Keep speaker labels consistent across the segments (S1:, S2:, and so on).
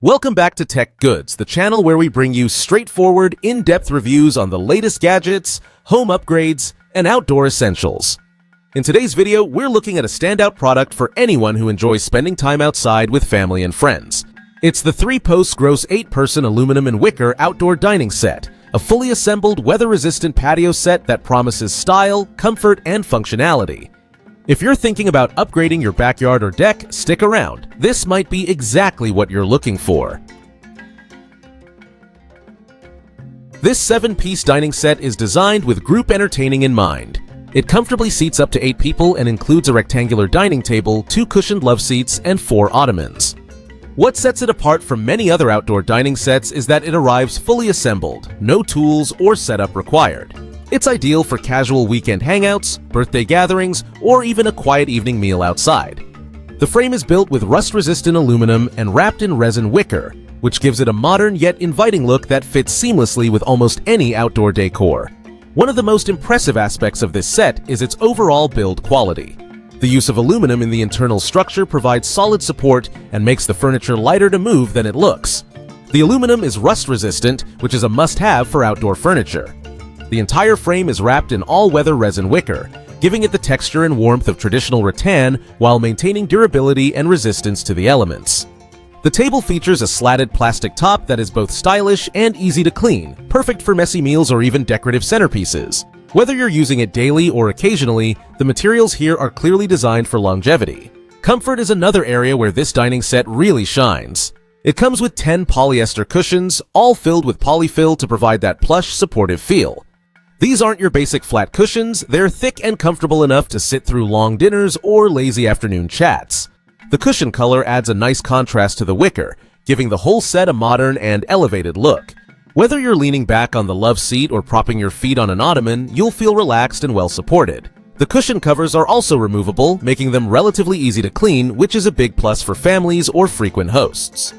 S1: Welcome back to Tech Goods, the channel where we bring you straightforward, in-depth reviews on the latest gadgets, home upgrades, and outdoor essentials. In today's video, we're looking at a standout product for anyone who enjoys spending time outside with family and friends. It's the Three Posts Grose 8-person aluminum and wicker outdoor dining set, a fully assembled, weather-resistant patio set that promises style, comfort, and functionality. If you're thinking about upgrading your backyard or deck, stick around. This might be exactly what you're looking for. This 7-piece dining set is designed with group entertaining in mind. It comfortably seats up to 8 people and includes a rectangular dining table, 2 cushioned Loveseats, and 4 Ottomans. What sets it apart from many other outdoor dining sets is that it arrives fully assembled, no tools or setup required. It's ideal for casual weekend hangouts, birthday gatherings, or even a quiet evening meal outside. The frame is built with rust-resistant aluminum and wrapped in resin wicker, which gives it a modern yet inviting look that fits seamlessly with almost any outdoor decor. One of the most impressive aspects of this set is its overall build quality. The use of aluminum in the internal structure provides solid support and makes the furniture lighter to move than it looks. The aluminum is rust-resistant, which is a must-have for outdoor furniture. The entire frame is wrapped in all-weather resin wicker, giving it the texture and warmth of traditional rattan while maintaining durability and resistance to the elements. The table features a slatted plastic top that is both stylish and easy to clean, perfect for messy meals or even decorative centerpieces. Whether you're using it daily or occasionally, the materials here are clearly designed for longevity. Comfort is another area where this dining set really shines. It comes with 10 polyester cushions, all filled with polyfill to provide that plush, supportive feel. These aren't your basic flat cushions, they're thick and comfortable enough to sit through long dinners or lazy afternoon chats. The cushion color adds a nice contrast to the wicker, giving the whole set a modern and elevated look. Whether you're leaning back on the love seat or propping your feet on an ottoman, you'll feel relaxed and well supported. The cushion covers are also removable, making them relatively easy to clean, which is a big plus for families or frequent hosts.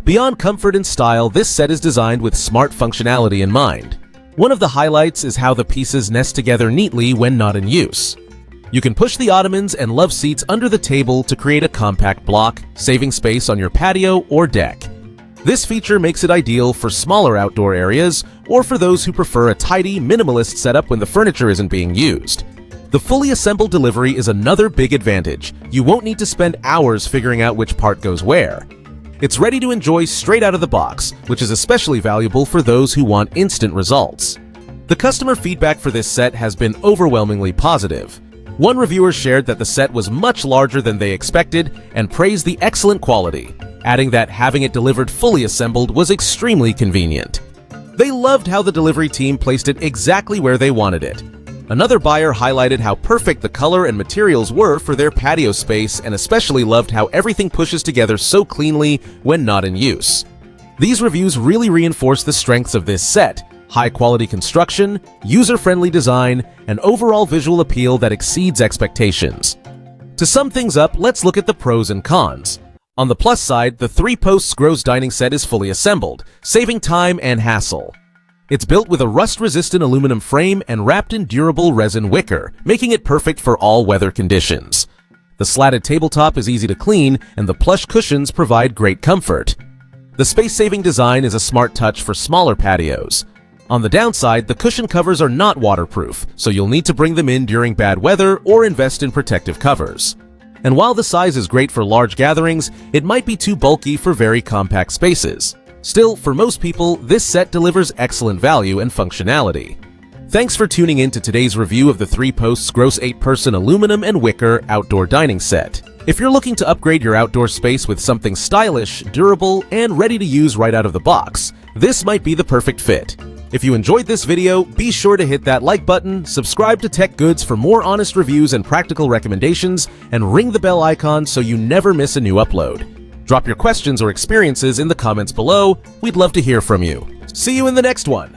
S1: Beyond comfort and style, this set is designed with smart functionality in mind. One of the highlights is how the pieces nest together neatly when not in use. You can push the ottomans and love seats under the table to create a compact block, saving space on your patio or deck. This feature makes it ideal for smaller outdoor areas or for those who prefer a tidy, minimalist setup when the furniture isn't being used. The fully assembled delivery is another big advantage. You won't need to spend hours figuring out which part goes where. It's ready to enjoy straight out of the box, which is especially valuable for those who want instant results. The customer feedback for this set has been overwhelmingly positive. One reviewer shared that the set was much larger than they expected and praised the excellent quality, adding that having it delivered fully assembled was extremely convenient. They loved how the delivery team placed it exactly where they wanted it. Another buyer highlighted how perfect the color and materials were for their patio space and especially loved how everything pushes together so cleanly when not in use. These reviews really reinforce the strengths of this set: high-quality construction, user-friendly design, and overall visual appeal that exceeds expectations. To sum things up, let's look at the pros and cons. On the plus side, the Three Posts Grose dining set is fully assembled, saving time and hassle. It's built with a rust-resistant aluminum frame and wrapped in durable resin wicker, making it perfect for all weather conditions. The slatted tabletop is easy to clean, and the plush cushions provide great comfort. The space-saving design is a smart touch for smaller patios. On the downside, the cushion covers are not waterproof, so you'll need to bring them in during bad weather or invest in protective covers. And while the size is great for large gatherings, it might be too bulky for very compact spaces. Still, for most people, this set delivers excellent value and functionality. Thanks for tuning in to today's review of the Three Posts Grose 8-person aluminum and wicker outdoor dining set. If you're looking to upgrade your outdoor space with something stylish, durable, and ready to use right out of the box, this might be the perfect fit. If you enjoyed this video, be sure to hit that like button, subscribe to Tech Goods for more honest reviews and practical recommendations, and ring the bell icon so you never miss a new upload. Drop your questions or experiences in the comments below. We'd love to hear from you. See you in the next one.